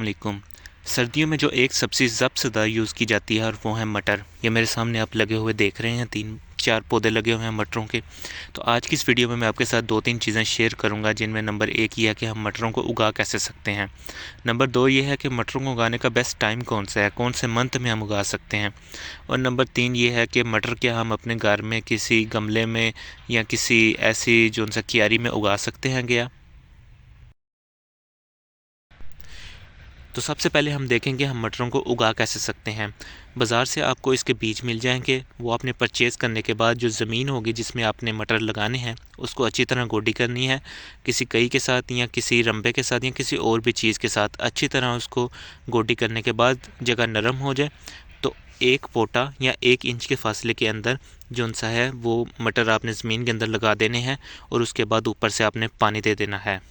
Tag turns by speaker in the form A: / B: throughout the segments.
A: अस्सलामुअलैकुम। सर्दियों में जो एक सब्ज़ी सबसे ज़्यादा यूज़ की जाती है और वो है मटर। ये मेरे सामने आप लगे हुए देख रहे हैं, 3-4 पौधे लगे हुए हैं मटरों के। तो आज की इस वीडियो में मैं आपके साथ 2-3 चीज़ें शेयर करूंगा, जिनमें नंबर 1 ये है कि हम मटरों को उगा कैसे सकते हैं। नंबर 2 ये है कि मटरों को उगाने का बेस्ट टाइम कौन सा है, कौन से मंथ में हम उगा सकते हैं। और नंबर 3 ये है कि मटर क्या हम अपने घर में किसी गमले में या किसी ऐसी जो सा क्यारी में उगा सकते हैं क्या। तो सबसे पहले हम देखेंगे हम मटरों को उगा कैसे सकते हैं। बाज़ार से आपको इसके बीज मिल जाएंगे। वो आपने परचेज़ करने के बाद जो ज़मीन होगी जिसमें आपने मटर लगाने हैं उसको अच्छी तरह गोडी करनी है, किसी कई के साथ या किसी रंबे के साथ या किसी और भी चीज़ के साथ अच्छी तरह उसको गोडी करने के बाद जगह नरम हो जाए तो 1 पोटा या 1 इंच के फासले के अंदर जो सा है वो मटर आपने ज़मीन के अंदर लगा देने हैं और उसके बाद ऊपर से आपने पानी दे देना है।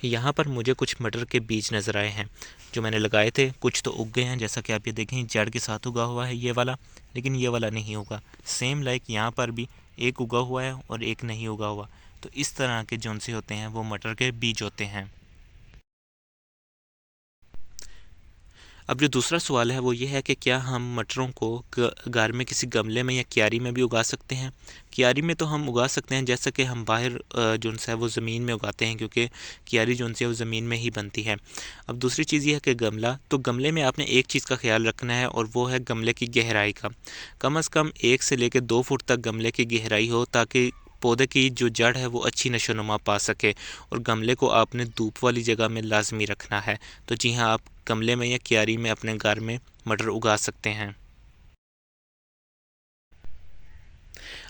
A: यहाँ पर मुझे कुछ मटर के बीज नज़र आए हैं जो मैंने लगाए थे। कुछ तो उग गए हैं, जैसा कि आप ये देखें जड़ के साथ उगा हुआ है ये वाला, लेकिन ये वाला नहीं उगा। सेम लाइक यहाँ पर भी एक उगा हुआ है और एक नहीं उगा हुआ। तो इस तरह के जौन से होते हैं वो मटर के बीज होते हैं। अब जो दूसरा सवाल है वो ये है कि क्या हम मटरों को घर में किसी गमले में या क्यारी में भी उगा सकते हैं। क्यारी में तो हम उगा सकते हैं, जैसा कि हम बाहर जो है वो ज़मीन में उगाते हैं, क्योंकि क्यारी जो है वो ज़मीन में ही बनती है। अब दूसरी चीज़ ये है कि गमला, तो गमले में आपने एक चीज़ का ख्याल रखना है और वो है गमले की गहराई का। कम से कम 1 से लेकर 2 फुट तक गमले की गहराई हो, ताकि पौधे की जो जड़ है वो अच्छी नशोनुमा पा सके। और गमले को आपने धूप वाली जगह में लाजमी रखना है। तो जी हाँ, आप गमले में या क्यारी में अपने घर में मटर उगा सकते हैं।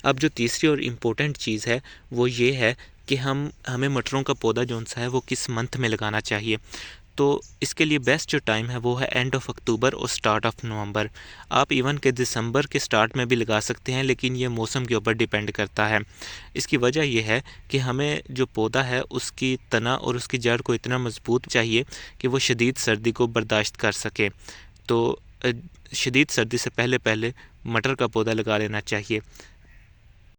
A: अब जो तीसरी और इम्पोर्टेंट चीज़ है वो ये है कि हमें मटरों का पौधा जो सा है वो किस मंथ में लगाना चाहिए। तो इसके लिए बेस्ट जो टाइम है वो है एंड ऑफ अक्टूबर और स्टार्ट ऑफ नवंबर। आप इवन के दिसंबर के स्टार्ट में भी लगा सकते हैं, लेकिन ये मौसम के ऊपर डिपेंड करता है। इसकी वजह यह है कि हमें जो पौधा है उसकी तना और उसकी जड़ को इतना मजबूत चाहिए कि वो शदीद सर्दी को बर्दाश्त कर सके। तो शदीद सर्दी से पहले पहले मटर का पौधा लगा लेना चाहिए।